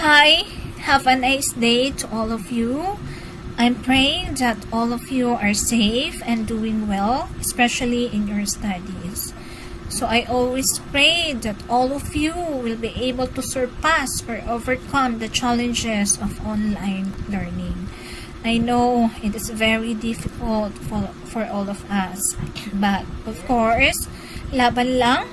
Hi, have a nice day to all of you. I'm praying that all of you are safe and doing well, especially in your studies. So I always pray that all of you will be able to surpass or overcome the challenges of online learning. I know it is very difficult for all of us, but of course, laban lang.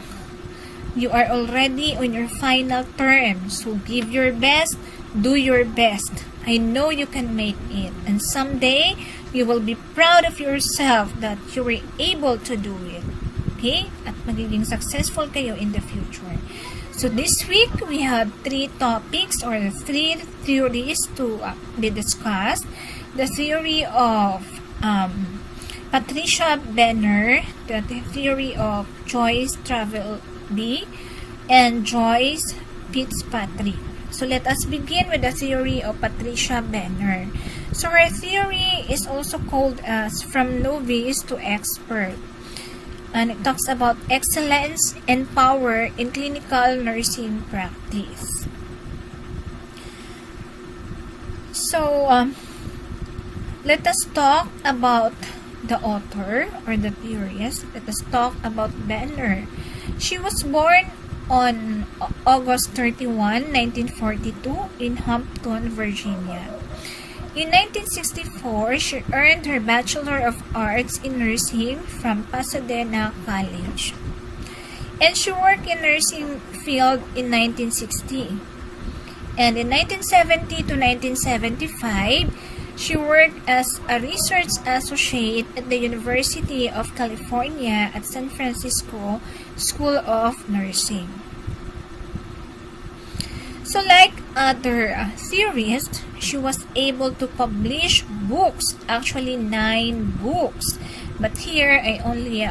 You are already on your final term, so give your best, do your best. I know you can make it, and someday you will be proud of yourself that you were able to do it. Okay? At magiging successful kayo in the future. So this week, we have 3 topics or 3 theories to be discussed. The theory of Patricia Benner, the theory of Joyce Travel B, and Joyce Fitzpatrick. So let us begin with the theory of Patricia Benner. So her theory is also called as from novice to expert. And it talks about excellence and power in clinical nursing practice. So let us talk about the author or the theorist. Let us talk about Benner. She was born on August 31, 1942 in Hampton, Virginia. In 1964, she earned her Bachelor of Arts in Nursing from Pasadena College. And she worked in nursing field in 1960. And in 1970 to 1975, she worked as a research associate at the University of California at San Francisco School of Nursing. So like other theorists, she was able to publish books, actually 9 books. But here, I only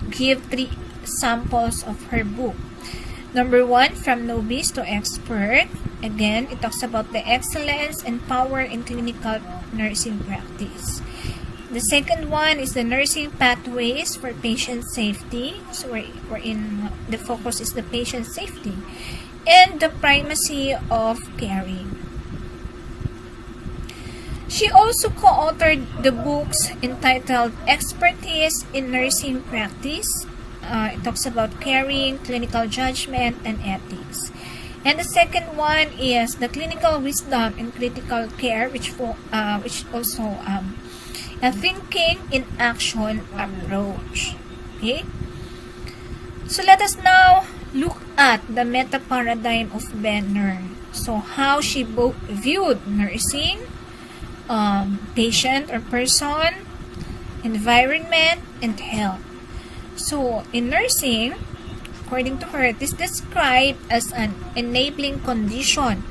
give 3 samples of her book. Number 1, From Novice to Expert. Again, it talks about the excellence and power in clinical nursing practice. The second one is the nursing pathways for patient safety. So the focus is the patient safety. And the primacy of caring. She also co-authored the books entitled Expertise in Nursing Practice. It talks about caring, clinical judgment, and ethics. And the second one is the clinical wisdom in critical care, which also a thinking in action approach. Okay. So let us now look at the meta paradigm of Benner. So how she viewed nursing, patient or person, environment, and health. So, in nursing, according to her, it is described as an enabling condition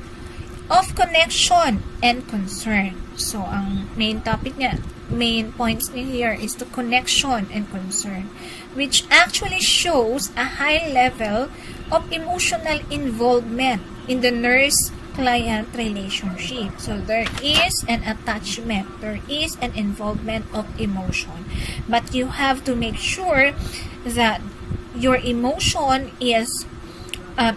of connection and concern. So, ang main points niya here is the connection and concern, which actually shows a high level of emotional involvement in the nurse-client relationship. So, there is an attachment, there is an involvement of emotion. But you have to make sure that your emotion is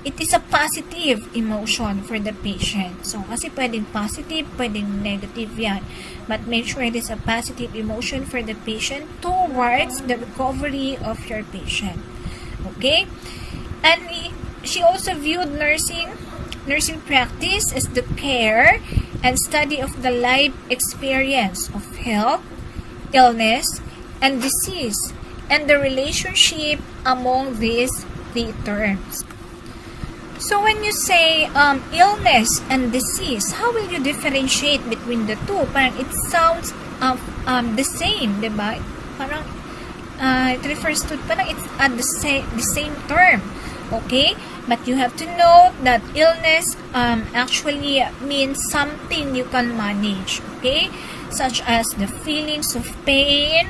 it is a positive emotion for the patient. So, kasi pwedeng positive, pwedeng negative yan. But make sure it is a positive emotion for the patient towards the recovery of your patient. Okay? And she also viewed nursing practice as the care and study of the life experience of health, illness, and disease, and the relationship among these 3 terms. So when you say illness and disease, how will you differentiate between the two? Parang it sounds the same, diba? Parang it refers to, parang it's the same term. Okay? But you have to know that illness actually means something you can manage. Okay? Such as the feelings of pain,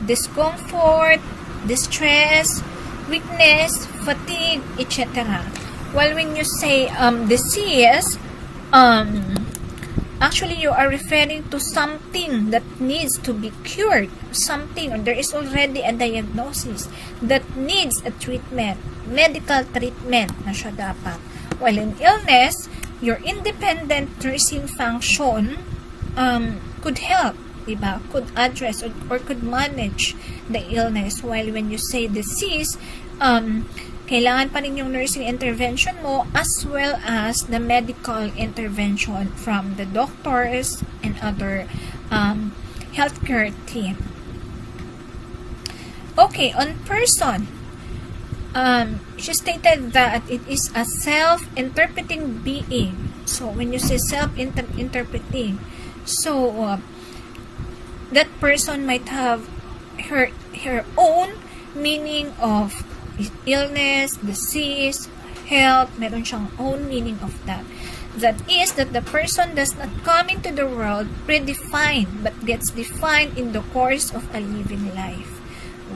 discomfort, distress, weakness, fatigue, etc. While when you say disease, actually you are referring to something that needs to be cured, something, or there is already a diagnosis that needs a treatment, medical treatment na siya dapat. While in illness, your independent nursing function could help, diba? Could address or could manage the illness, while when you say disease, kailangan pa rin yung nursing intervention mo as well as the medical intervention from the doctors and other healthcare team. Okay, on person, she stated that it is a self-interpreting being. So, when you say self-interpreting, so that person might have her own meaning of illness, disease, health. Meron siyang own meaning of that. That is that the person does not come into the world predefined but gets defined in the course of a living life.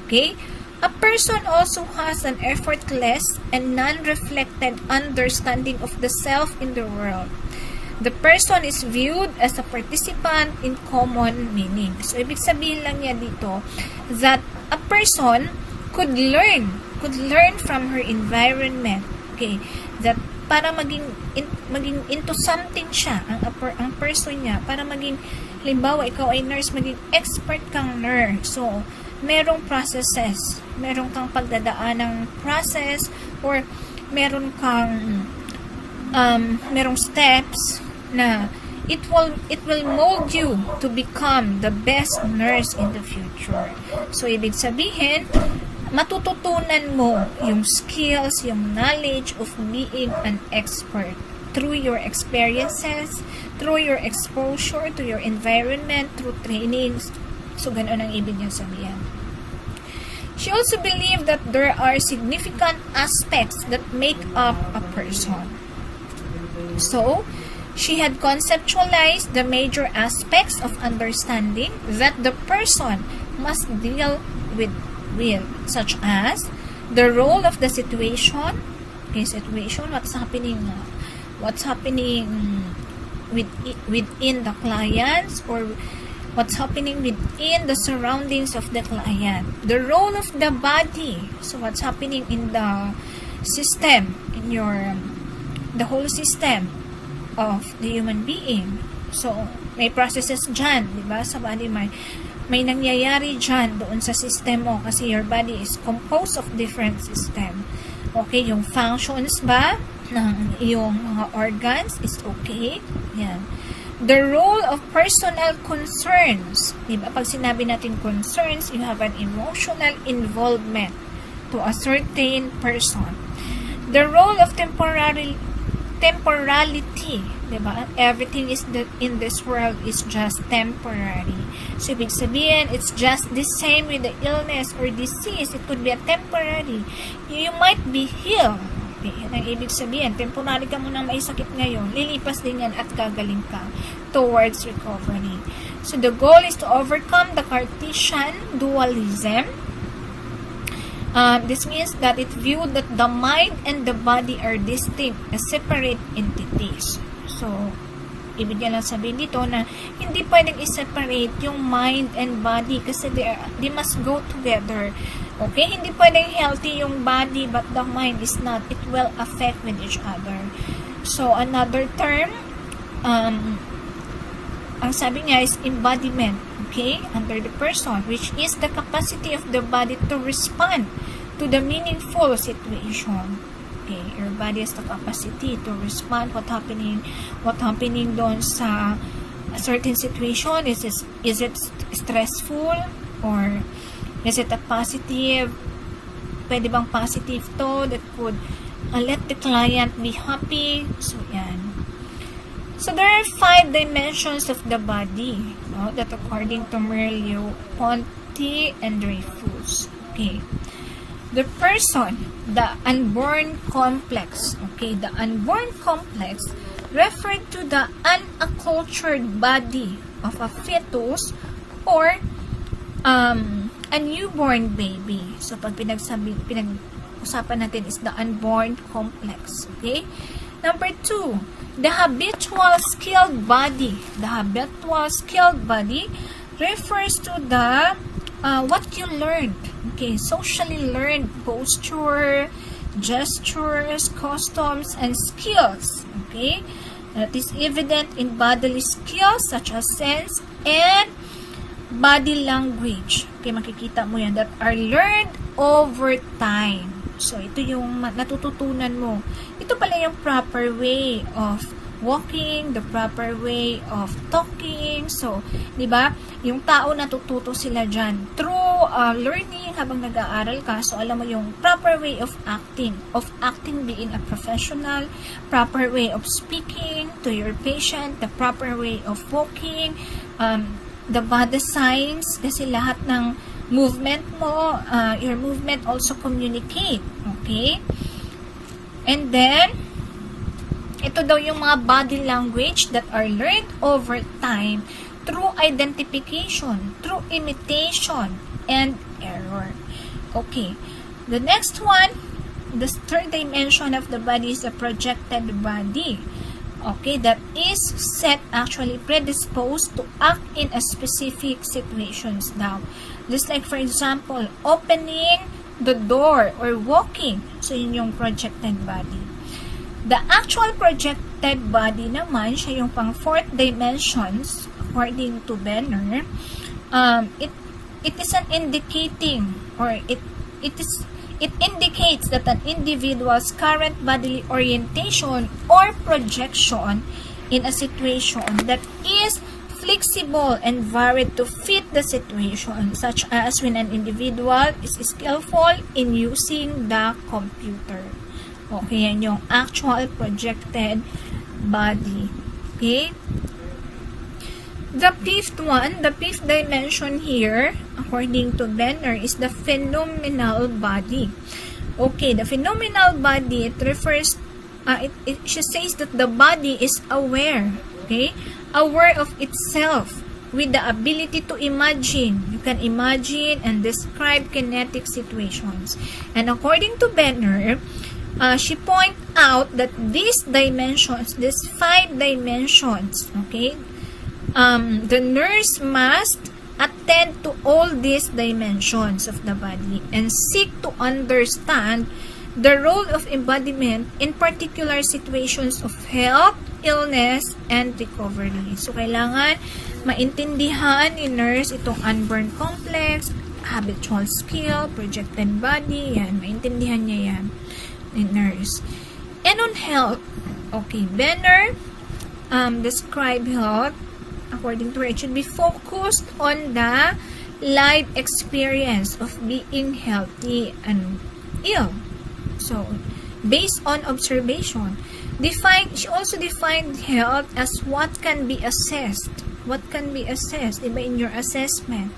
Okay? A person also has an effortless and non-reflected understanding of the self in the world. The person is viewed as a participant in common meaning. So, ibig sabihin lang niya dito that a person could learn from her environment. Okay? That para maging into something siya, ang person niya, para maging, halimbawa, ikaw ay nurse, maging expert kang nurse. So, merong processes, meron kang pagdadaan ng process, or meron kang merong steps na it will mold you to become the best nurse in the future. So, ibig sabihin, matututunan mo yung skills, yung knowledge of being an expert through your experiences, through your exposure to your environment, through trainings. So, ganun ang ibig niya sabihin. She also believed that there are significant aspects that make up a person. So, she had conceptualized the major aspects of understanding that the person must deal with, such as the role of the situation, what's happening within the clients, or what's happening within the surroundings of the client, the role of the body, so what's happening in the system, in the whole system of the human being. So, may processes dyan, di ba? Sa body, may nangyayari dyan doon sa system mo, kasi your body is composed of different system. Okay, yung functions ba ng iyong mga organs is okay. Yan. The role of personal concerns, di ba? Pag sinabi natin concerns, you have an emotional involvement to a certain person. The role of temporality, diba? Everything in this world is just temporary. So, ibig sabihin, it's just the same with the illness or disease. It could be a temporary. You might be healed. Okay, yan ang ibig sabihin. Temporary ka muna may sakit ngayon. Lilipas din yan at gagaling ka towards recovery. So, the goal is to overcome the Cartesian dualism. This means that it viewed that the mind and the body are distinct as separate entities. So, ibig lang sabihin dito na hindi pwedeng i-separate yung mind and body kasi they must go together. Okay? Hindi pwedeng healthy yung body but the mind is not. It will affect with each other. So, another term, ang sabi niya is embodiment. Okay, under the person, which is the capacity of the body to respond to the meaningful situation. Okay, your body has the capacity to respond what happening doon sa a certain situation. Is it stressful or is it a positive? Pwede bang positive to that could let the client be happy? So yan. So, there are 5 dimensions of the body, no, that according to Merleau-Ponty and Dreyfus. Okay. The person, the unborn complex. Okay, the unborn complex referred to the unaccultured body of a fetus or a newborn baby. So, pag pinag-usapan natin is the unborn complex. Okay? Number 2, the habitual skilled body. The habitual skilled body refers to the what you learned. Okay, socially learned posture, gestures, customs, and skills. Okay, that is evident in bodily skills such as sense and body language. Okay, makikita mo yan, that are learned over time. So, ito yung natututunan mo. Ito pala yung proper way of walking, the proper way of talking. So, di ba? Yung tao natututo sila dyan through learning habang nag-aaral ka. So, alam mo yung proper way of acting being a professional, proper way of speaking to your patient, the proper way of walking, the body signs, kasi lahat ng movement mo, your movement also communicate. Okay? And then, ito daw yung mga body language that are learned over time through identification, through imitation, and error. Okay. The next one, the third dimension of the body is the projected body. Okay, that is actually predisposed to act in a specific situations now. Just like, for example, opening the door or walking. So, yun yung projected body. The actual projected body naman, siya yung pang fourth dimensions, according to Benner. It is an indicating, or it indicates that an individual's current bodily orientation or projection in a situation that is flexible and varied to fit the situation, such as when an individual is skillful in using the computer. Okay, yan yung actual projected body. Okay? The fifth dimension here, according to Benner, is the phenomenal body. Okay, the phenomenal body, it refers, she says that the body is aware, okay? Aware of itself with the ability to imagine. You can imagine and describe kinetic situations. And according to Benner, she point out that these dimensions, these 5 dimensions, okay, the nurse must attend to all these dimensions of the body and seek to understand the role of embodiment in particular situations of health, illness, and recovery. So, kailangan maintindihan ni nurse itong unborn complex, habitual skill, projected body, yan, maintindihan niya yan. Nurse. And on health, okay, Benner describe health, according to her, it should be focused on the life experience of being healthy and ill. So, based on observation, she also defined health as what can be assessed. What can be assessed, diba, in your assessment.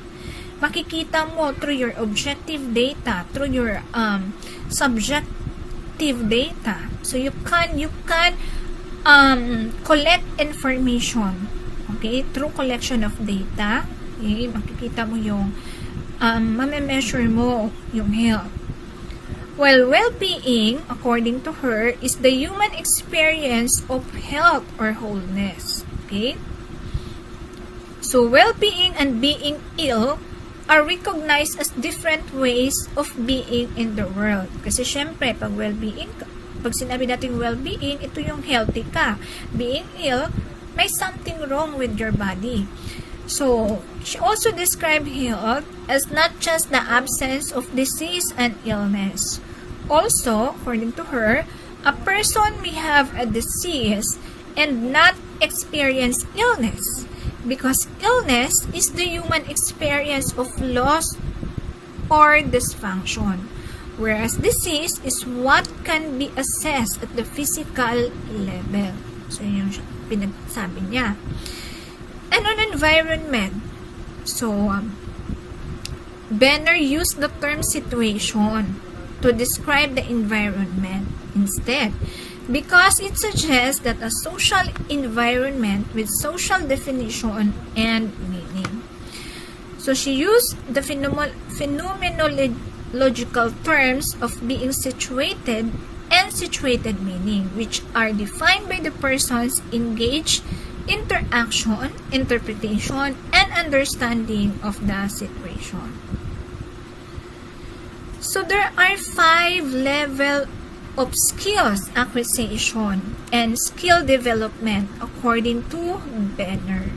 Makikita mo through your objective data, through your subjective data. So you can collect information, okay, through collection of data. Okay, makikita mo yung mame-measure mo yung health. Well, well-being, according to her, is the human experience of health or wholeness. Okay? So, well-being and being ill are recognized as different ways of being in the world. Kasi syempre, pag well-being, pag sinabi natin well-being, ito yung healthy ka. Being ill, may something wrong with your body. So, she also described health as not just the absence of disease and illness. Also, according to her, a person may have a disease and not experience illness, because illness is the human experience of loss or dysfunction, whereas disease is what can be assessed at the physical level. So, yun yung pinagsabi niya. And on environment, so Benner used the term situation to describe the environment instead, because it suggests that a social environment with social definition and meaning. So she used the phenomenological terms of being situated and situated meaning, which are defined by the persons engaged interaction, interpretation, and understanding of the situation. So there are 5 levels of skills acquisition and skill development according to Benner.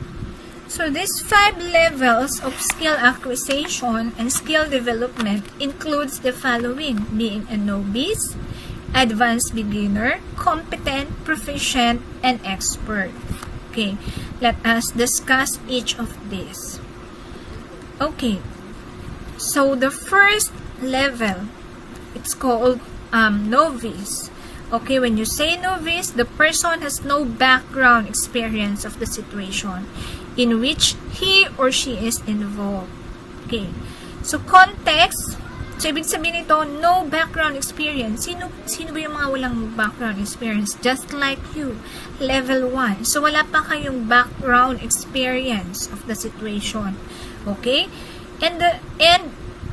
So these 5 levels of skill acquisition and skill development includes the following: being a novice, advanced beginner, competent, proficient, and expert. Okay, let us discuss each of these. Okay, so the first level, it's called novice. Okay, when you say novice, the person has no background experience of the situation in which he or she is involved. Okay, so context, so ibig sabihin nito, no background experience. Sino ba yung mga walang background experience? Just like you, level 1. So wala pa kayong background experience of the situation. Okay, and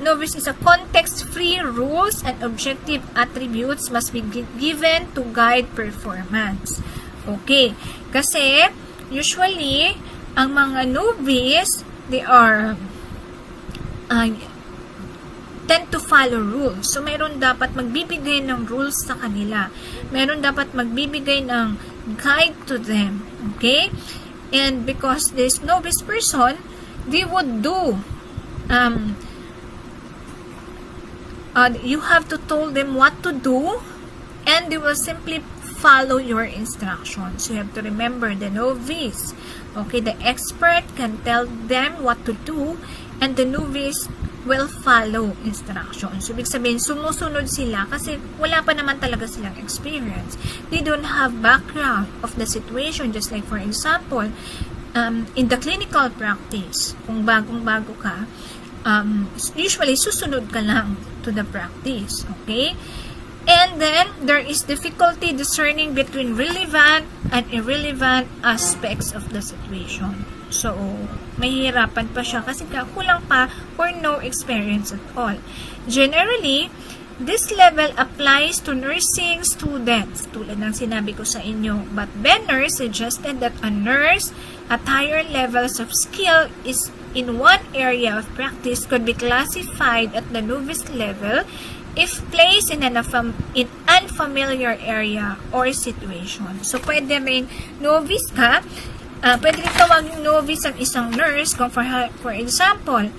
novice is a context-free. Rules and objective attributes must be given to guide performance. Okay, kasi usually ang mga novice, they are tend to follow rules. So meron dapat magbibigay ng rules sa kanila. Meron dapat magbibigay ng guide to them. Okay, and because this novice person, they would do you have to tell them what to do, and they will simply follow your instructions. So you have to remember the novice. Okay, the expert can tell them what to do, and the novice will follow instructions. So ibig sabihin, sumusunod sila kasi wala pa naman talaga silang experience. They don't have background of the situation. Just like for example, in the clinical practice, kung bagong-bago ka, usually susunod ka lang to the practice, okay? And then there is difficulty discerning between relevant and irrelevant aspects of the situation. So mahihirapan pa siya kasi kulang pa or no experience at all. Generally, this level applies to nursing students, tulad ng sinabi ko sa inyo. But Benner suggested that a nurse at higher levels of skill is in one area of practice could be classified at the novice level if placed in an unfamiliar area or situation. So, pwede rin novice ka, pwede rin tawagin novice ang isang nurse kung for example,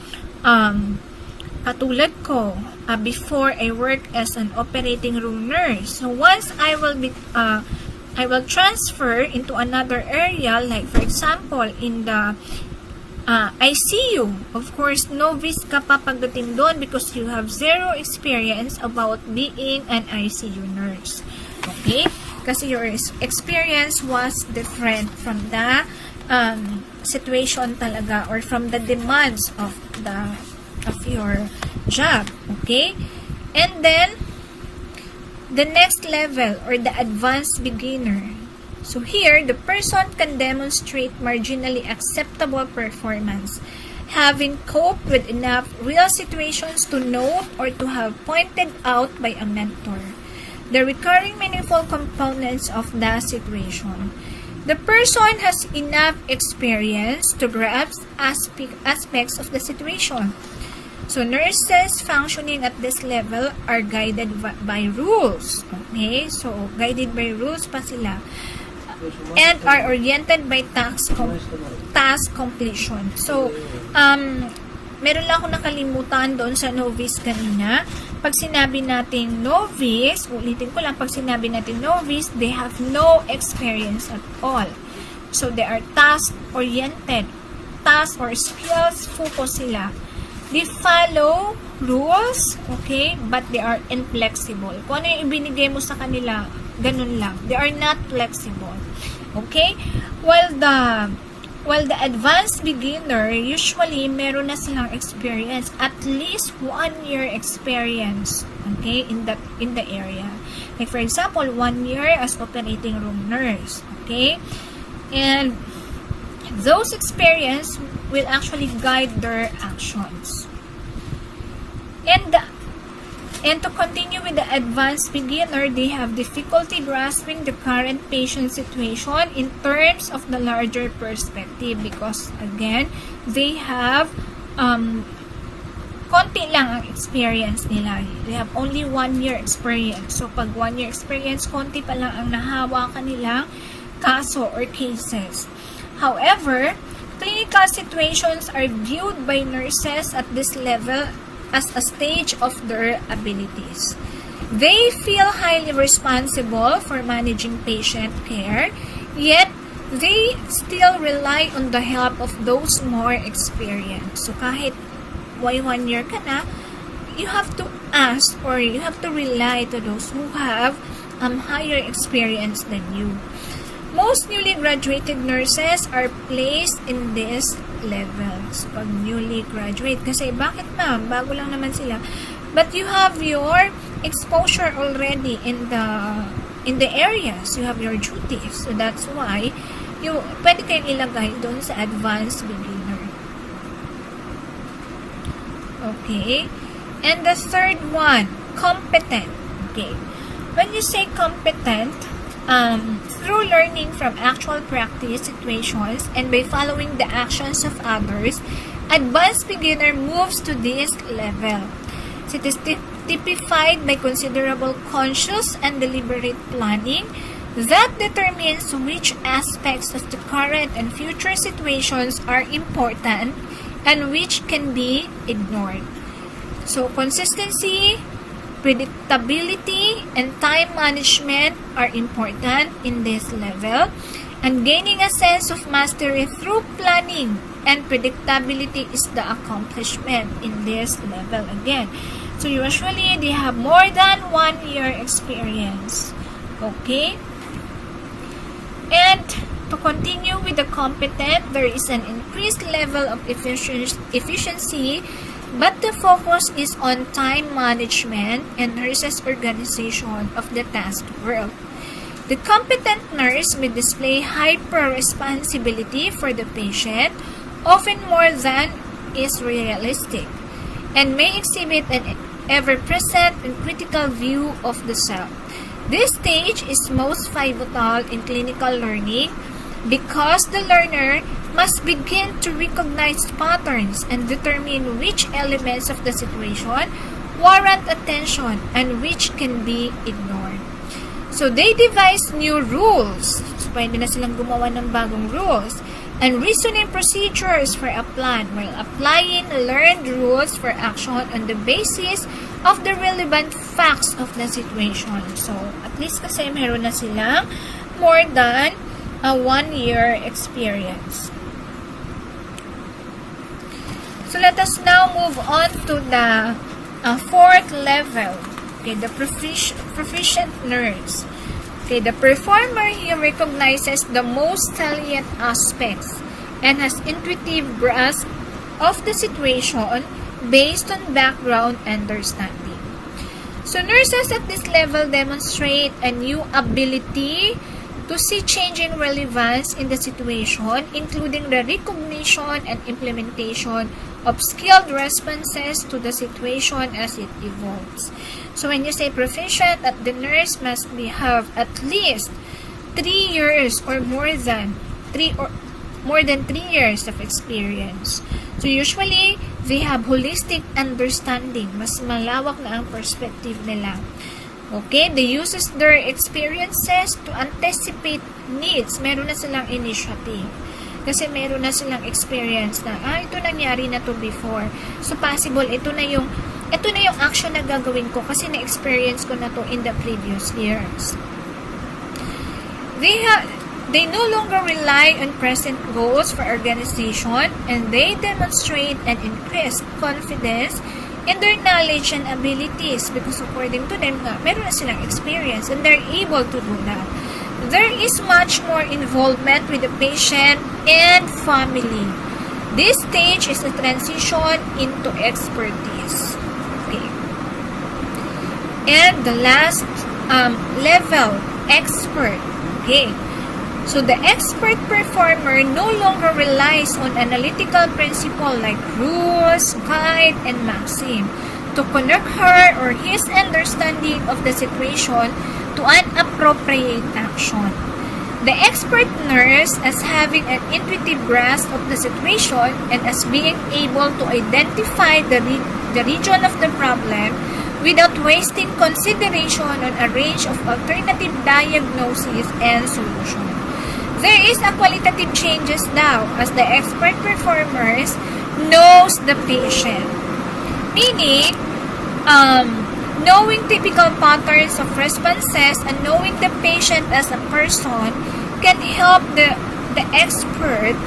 katulad ko, before I work as an operating room nurse. So, once I will transfer into another area, like for example, in the ICU. Of course, novice ka pa pagdating doon because you have zero experience about being an ICU nurse. Okay? Kasi your experience was different from the situation talaga or from the demands of your job. Okay? And then, the next level or the advanced beginner. So here, the person can demonstrate marginally acceptable performance, having coped with enough real situations to note or to have pointed out by a mentor the recurring meaningful components of the situation. The person has enough experience to grasp aspects of the situation. So nurses functioning at this level are guided by rules. Okay? So guided by rules pa sila. And are oriented by task completion. So, meron lang ako nakalimutan doon sa novice kanina. Pag sinabi natin novice, ulitin ko lang, pag sinabi natin novice, they have no experience at all. So, they are task-oriented. Task or skills, focus sila. They follow rules, okay, but they are inflexible. Kung ano yung ibinigay mo sa kanila, ganun lang. They are not flexible. Okay? While the advanced beginner, usually, meron na silang experience. At least 1 year experience. Okay? In the area. Like for example, 1 year as operating room nurse. Okay? And those experience will actually guide their actions. And to continue with the advanced beginner, they have difficulty grasping the current patient situation in terms of the larger perspective because, again, they have konti lang ang experience nila. They have only 1 year experience. So, pag 1 year experience, konti pa lang ang nahawakan nilang kaso or cases. However, clinical situations are viewed by nurses at this level as a stage of their abilities. They feel highly responsible for managing patient care, yet they still rely on the help of those more experienced. So kahit 1 year ka na, you have to ask or you have to rely to those who have higher experience than you. Most newly graduated nurses are placed in this level. So, pag newly graduate, kasi bakit ma'am? Bago lang naman sila. But you have your exposure already in the areas. You have your duties. So, that's why pwede kayong ilagay doon sa advanced beginner. Okay. And the third one, competent. Okay. When you say competent, through learning from actual practice situations and by following the actions of others, advanced beginner moves to this level. So it is typified by considerable conscious and deliberate planning that determines which aspects of the current and future situations are important and which can be ignored. So consistency, predictability, and time management are important in this level, and gaining a sense of mastery through planning and predictability is the accomplishment in this level again. So usually they have more than 1 year experience. Okay? And to continue with the competent, there is an increased level of efficiency, but the focus is on time management and nurses' organization of the task work. The competent nurse may display hyper-responsibility for the patient, often more than is realistic, and may exhibit an ever-present and critical view of the self. This stage is most pivotal in clinical learning because the learner must begin to recognize patterns and determine which elements of the situation warrant attention and which can be ignored. So they devise new rules. So pwede na silang gumawa ng bagong rules and reasoning procedures for a plan while applying learned rules for action on the basis of the relevant facts of the situation. So at least kasi meron na silang more than a 1 year experience. So let us now move on to the fourth level. Okay, the proficient nurse. Okay, the performer here recognizes the most salient aspects and has intuitive grasp of the situation based on background understanding. So nurses at this level demonstrate a new ability to see changing relevance in the situation, including the recognition and implementation of skilled responses to the situation as it evolves. So when you say proficient, the nurse must have at least 3 years or more than 3 years of experience. So usually, they have holistic understanding. Mas malawak na ang perspective nila. Okay, they uses their experiences to anticipate needs. Meron na silang initiative. Kasi meron na silang experience na, ito nangyari na to before. So, possible, ito na yung action na gagawin ko kasi na-experience ko na to in the previous years. They no longer rely on present goals for organization and they demonstrate an increased confidence in their knowledge and abilities because according to them, meron na silang experience and they're able to do that. There is much more involvement with the patient and family. This stage is a transition into expertise. Okay. And the last level, expert. Okay. So the expert performer no longer relies on analytical principle like rules, guide, and maxim to connect her or his understanding of the situation to an appropriate action. The expert nurse as having an intuitive grasp of the situation and as being able to identify the region of the problem without wasting consideration on a range of alternative diagnoses and solutions. There is a qualitative changes now as the expert performers knows the patient. Meaning, knowing typical patterns of responses and knowing the patient as a person can help the expert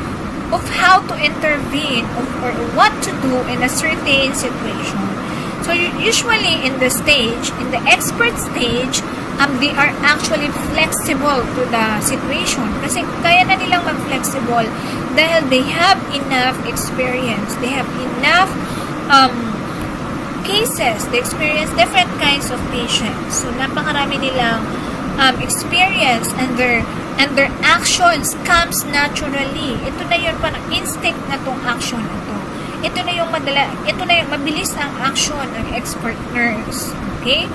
of how to intervene or what to do in a certain situation. So usually in the expert stage, they are actually flexible to the situation. Kasi kaya na nilang mag-flexible dahil they have enough experience. They have enough cases. They experience different kinds of patients. So napakarami nilang experience and their actions comes naturally. Ito na yun, parang instinct na tong action na to. Ito na yung mabilis ang action ng expert nurse. Okay?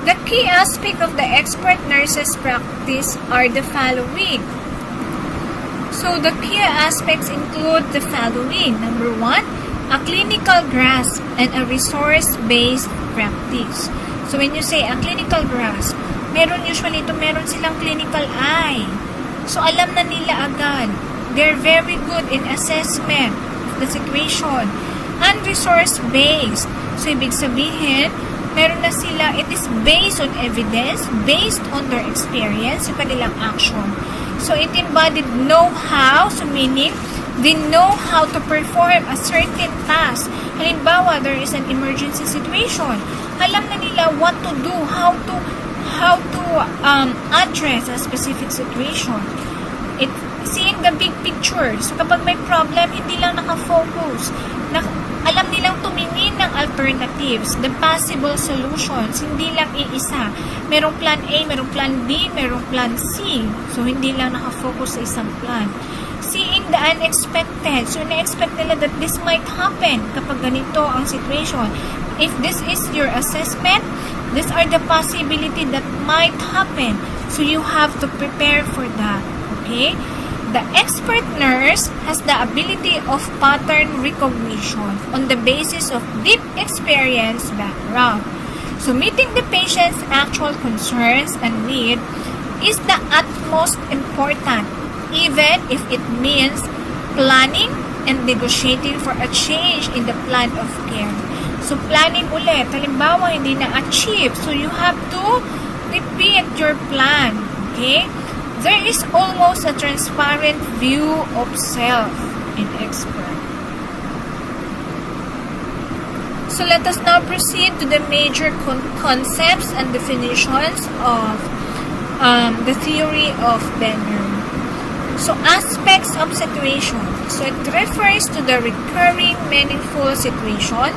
The key aspect of the expert nurse's practice are the following. So, the key aspects include the following. Number 1, a clinical grasp and a resource-based practice. So, when you say a clinical grasp, meron silang clinical eye. So, alam na nila agad. They're very good in assessment of the situation. And resource-based. So, ibig sabihin, meron na sila, it is based on evidence, based on their experience, yung kanilang action. So, it embodied know-how, so meaning, they know how to perform a certain task. Halimbawa, there is an emergency situation. Alam na nila what to do, how to address a specific situation. Seeing the big picture. So, kapag may problem, hindi lang nakafocus. Alam nilang tumingin ng alternatives, the possible solutions, hindi lang iisa. Merong plan A, merong plan B, merong plan C. So, hindi lang nakafocus sa isang plan. Seeing the unexpected. So, na-expect nila that this might happen kapag ganito ang situation. If this is your assessment, these are the possibility that might happen. So, you have to prepare for that. Okay? The expert nurse has the ability of pattern recognition on the basis of deep experience background. So, meeting the patient's actual concerns and need is the utmost important, even if it means planning and negotiating for a change in the plan of care. So, planning ulit. Halimbawa, hindi na-achieve. So, you have to repeat your plan. Okay? There is almost a transparent view of self in expert. So let us now proceed to the major concepts and definitions of the theory of Benner. So aspects of situation. So it refers to the recurring meaningful situation,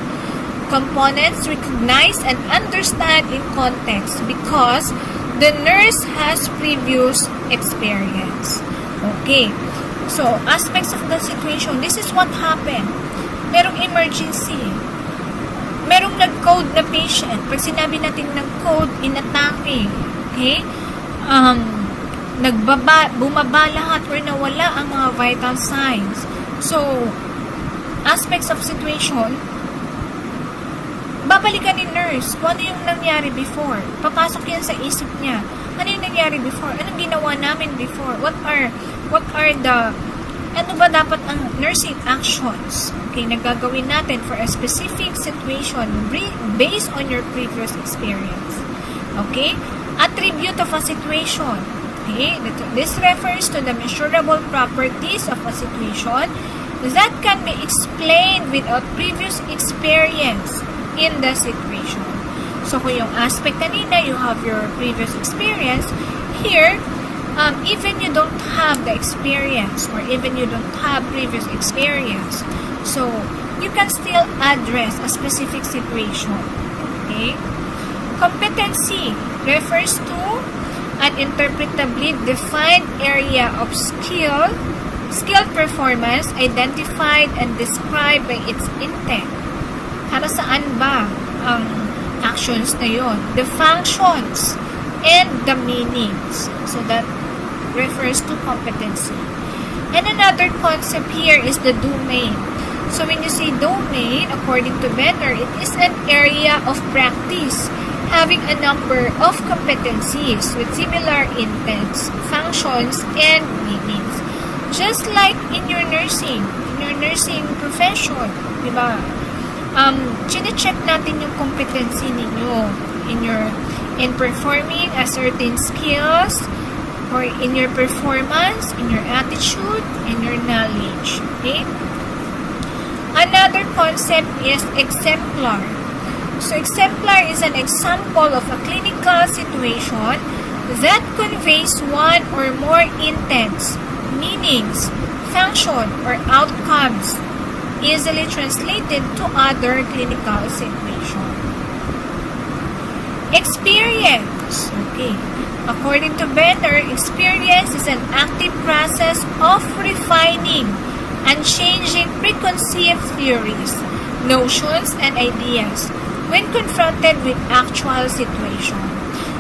components recognized and understand in context because the nurse has previous experience. Okay. So, aspects of the situation. This is what happened. Merong emergency. Merong nag-code na patient. Pag sinabi natin nag-code, inatake. Okay? Bumaba lahat or nawala ang mga vital signs. So, aspects of situation, babalikan ni nurse kung ano yung nangyari before. Papasok yan sa isip niya. Ano yung nangyari before? Anong ginawa namin before? What are the, ano ba dapat ang nursing actions? Okay, nagagawin natin for a specific situation based on your previous experience. Okay? Attribute of a situation. Okay? This refers to the measurable properties of a situation that can be explained without previous experience in the situation. So, kung yung aspect kanina, you have your previous experience, here, even you don't have the experience or even you don't have previous experience, so, you can still address a specific situation. Okay? Competency refers to an interpretably defined area of skilled performance identified and described by its intent. Para saan ba ang actions na yon? The functions and the meanings. So that refers to competency. And another concept here is the domain. So when you say domain, according to Benner, it is an area of practice having a number of competencies with similar intents, functions, and meanings. Just like in your nursing profession, di ba? Chine-check natin yung competency ninyo in performing a certain skills, or in your performance, in your attitude, in your knowledge. Okay? Another concept is exemplar. So, exemplar is an example of a clinical situation that conveys one or more intents, meanings, function, or outcomes, easily translated to other clinical situations. Experience. Okay. According to Benner, experience is an active process of refining and changing preconceived theories, notions, and ideas when confronted with actual situations.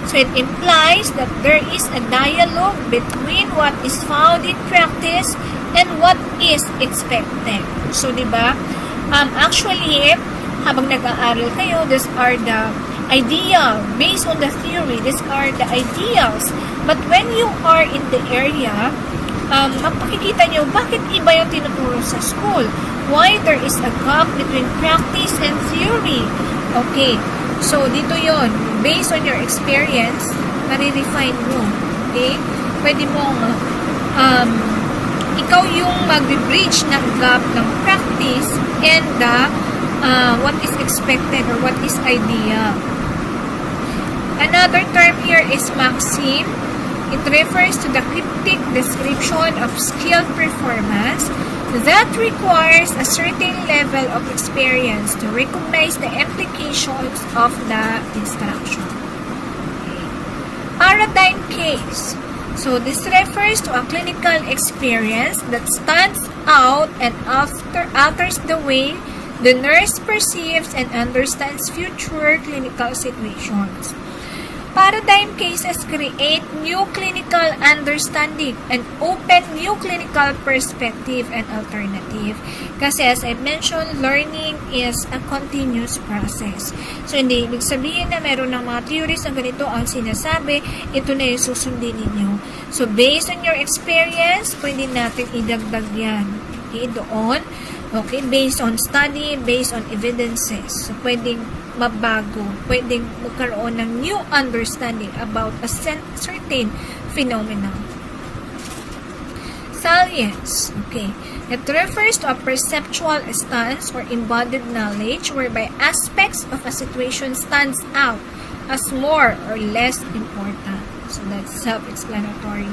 So it implies that there is a dialogue between what is found in practice and what is expected. So, di ba? Actually, habang nag-aaral kayo, these are the ideal, based on the theory, these are the ideals. But when you are in the area, mapakikita nyo bakit iba yung tinuturo sa school. Why there is a gap between practice and theory. Okay, so dito yon, based on your experience, nare-refine mo. Okay, pwede mong ikaw yung mag-bridge ng gap ng practice and the what is expected or what is ideal. Another term here is maxim. It refers to the cryptic description of skilled performance that requires a certain level of experience to recognize the implications of the instruction. Okay. Paradigm case. So this refers to a clinical experience that stands out and alters the way the nurse perceives and understands future clinical situations. Paradigm cases create new clinical understanding and open new clinical perspective and alternative. Kasi as I mentioned, learning is a continuous process. So, hindi ibig sabihin na meron ng mga theories na ganito ang sinasabi, ito na yung susundin ninyo. So, based on your experience, pwede natin idagdag yan. Okay, doon. Okay, based on study, based on evidences. So, pwedeng mabago, pwedeng magkaroon ng new understanding about a certain phenomenon. Salience. Okay. It refers to a perceptual stance or embodied knowledge whereby aspects of a situation stands out as more or less important. So, that's self-explanatory.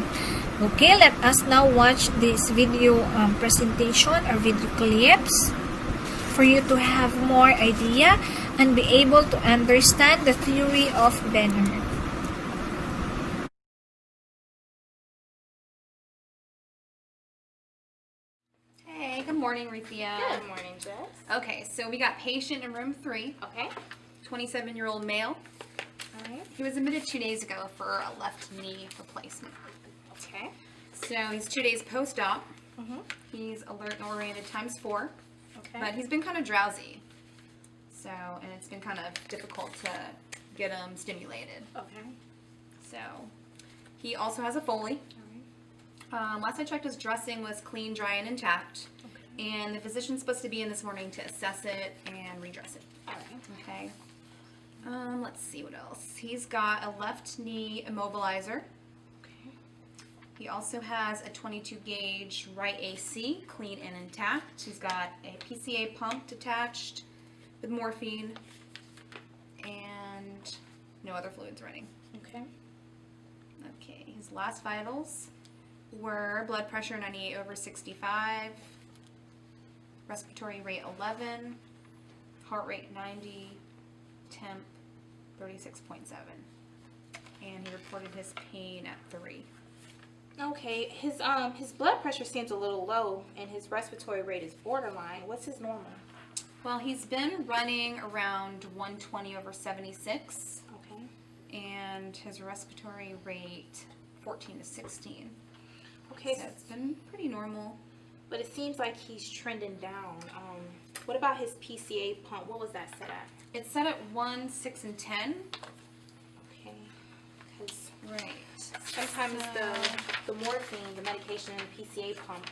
Okay, let us now watch this video presentation or video clips for you to have more idea and be able to understand the theory of Benner. Hey, good morning, Rithia. Good morning, Jess. Okay, so we got patient in room 3. Okay. 27-year-old male. All right. He was admitted 2 days ago for a left knee replacement. Okay. So he's 2 days post-op. Mm-hmm. He's alert and oriented ×4. Okay. But he's been kind of drowsy. So, and it's been kind of difficult to get him stimulated. Okay. So, he also has a Foley. All right. Last I checked, his dressing was clean, dry, and intact. Okay. And the physician's supposed to be in this morning to assess it and redress it. All right. Okay. Let's see what else. He's got a left knee immobilizer. Okay. He also has a 22 gauge right AC, clean and intact. He's got a PCA pump attached with morphine and no other fluids running. Okay. Okay, his last vitals were blood pressure 98/65, respiratory rate 11, heart rate 90, temp 36.7, and he reported his pain at 3. Okay. His blood pressure seems a little low, and his respiratory rate is borderline. What's his normal? Well, he's been running around 120/76, Okay. and his respiratory rate 14 to 16. Okay, So it's been pretty normal. but it seems like he's trending down. What about his PCA pump? What was that set at? It's set at 1, 6, and 10. Okay, because Right. sometimes the morphine, the medication, and the PCA pump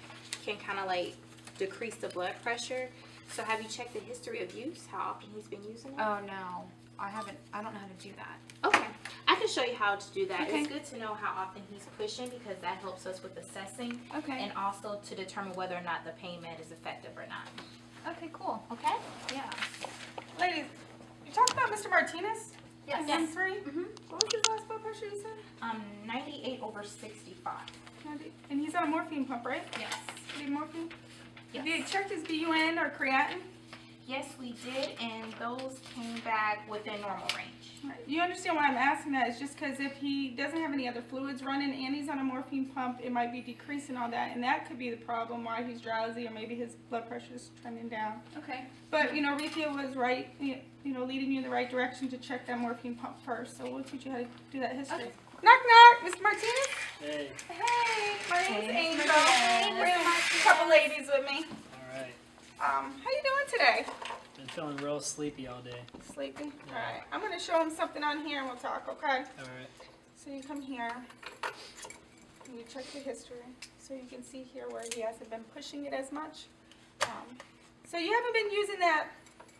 can kind of like decrease the blood pressure. So have you checked the history of use? How often he's been using it? Oh no, I haven't. I don't know how to do that. Okay, I can show you how to do that. Okay. It's good to know how often he's pushing because that helps us with assessing Okay. and also to determine whether or not the pain med is effective or not. Okay, cool. Okay? Yeah. Ladies, you talked about Mr. Martinez? Yes. Yes. M3? Mm-hmm. What was his last blood pressure you said? 98/65. And he's on a morphine pump, right? Yes. Did he morphine? Yes. Did you check his BUN or creatinine? Yes, we did, and those came back within normal range. Right. You understand why I'm asking that? It's just because if he doesn't have any other fluids running and he's on a morphine pump, it might be decreasing all that, and that could be the problem why he's drowsy or maybe his blood pressure is trending down. Okay. But, you know, Rethia was right, you know, leading you in the right direction to check that morphine pump first, so we'll teach you how to do that history. Okay. Knock, knock, Mr. Martinez? Hey, Hey, my name's Hey, Angel. Martinez. Bring a couple ladies with me. alright. How you doing today? Been feeling real sleepy all day. Sleepy? Alright. I'm gonna show him something on here and we'll talk, okay? Alright. So you come here and you check the history. So you can see here where he hasn't been pushing it as much. So you haven't been using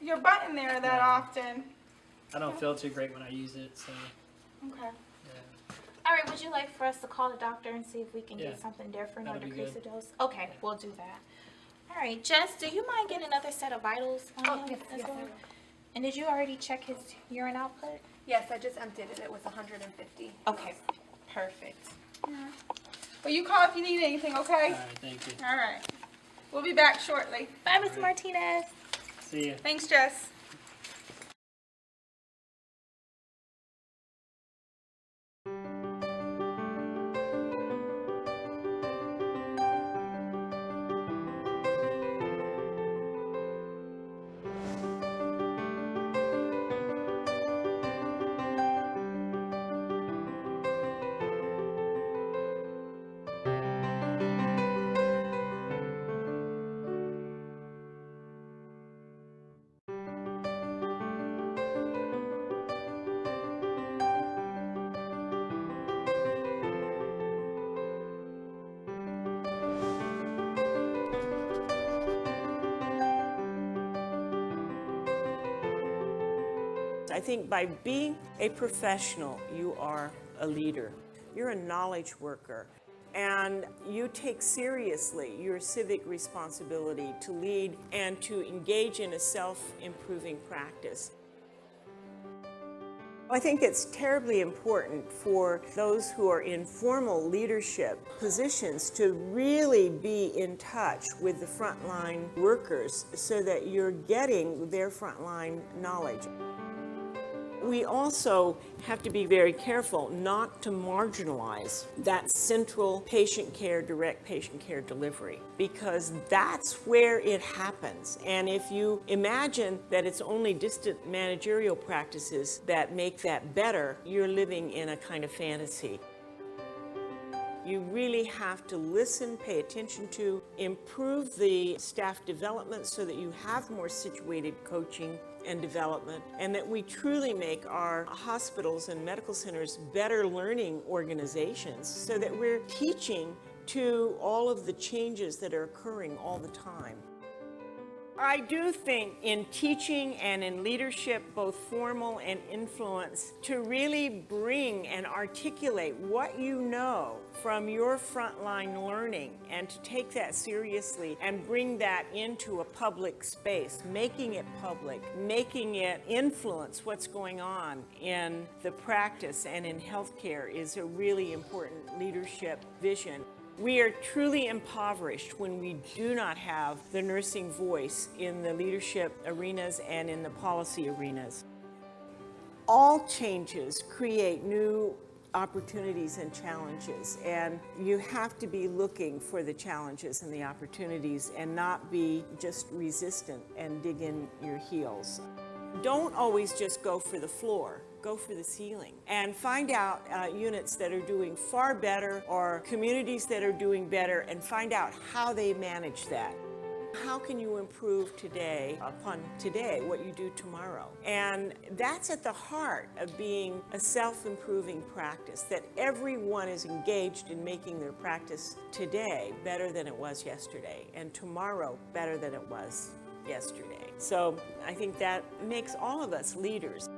your button there that No. often. I don't feel too great when I use it, so Okay. yeah. All right, would you like for us to call the doctor and see if we can Yeah. get something different or That'd be decrease the good. dose? Okay, we'll do that. All right, Jess, do you mind getting another set of vitals on him as well? And did you already check his urine output? Yes, I just emptied it. It was 150. Okay, perfect. Well, you call if you need anything, okay? Alright, thank you. Alright. We'll be back shortly. Bye, Mr. Martinez. See ya. Thanks, Jess. I think by being a professional, you are a leader. You're a knowledge worker, and you take seriously your civic responsibility to lead and to engage in a self-improving practice. I think it's terribly important for those who are in formal leadership positions to really be in touch with the frontline workers so that you're getting their frontline knowledge. We also have to be very careful not to marginalize that central patient care, direct patient care delivery, because that's where it happens. And if you imagine that it's only distant managerial practices that make that better, you're living in a kind of fantasy. You really have to listen, pay attention to, improve the staff development so that you have more situated coaching and development, and that we truly make our hospitals and medical centers better learning organizations so that we're teaching to all of the changes that are occurring all the time. I do think in teaching and in leadership, both formal and influence, to really bring and articulate what you know from your frontline learning and to take that seriously and bring that into a public space, making it public, making it influence what's going on in the practice and in healthcare is a really important leadership vision. We are truly impoverished when we do not have the nursing voice in the leadership arenas and in the policy arenas. All changes create new opportunities and challenges, and you have to be looking for the challenges and the opportunities and not be just resistant and dig in your heels. Don't always just go for the floor. go for the ceiling and find out units that are doing far better or communities that are doing better, and find out how they manage that. How can you improve today upon today what you do tomorrow? And that's at the heart of being a self-improving practice, that everyone is engaged in making their practice today better than it was yesterday, and tomorrow better than it was yesterday. So I think that makes all of us leaders.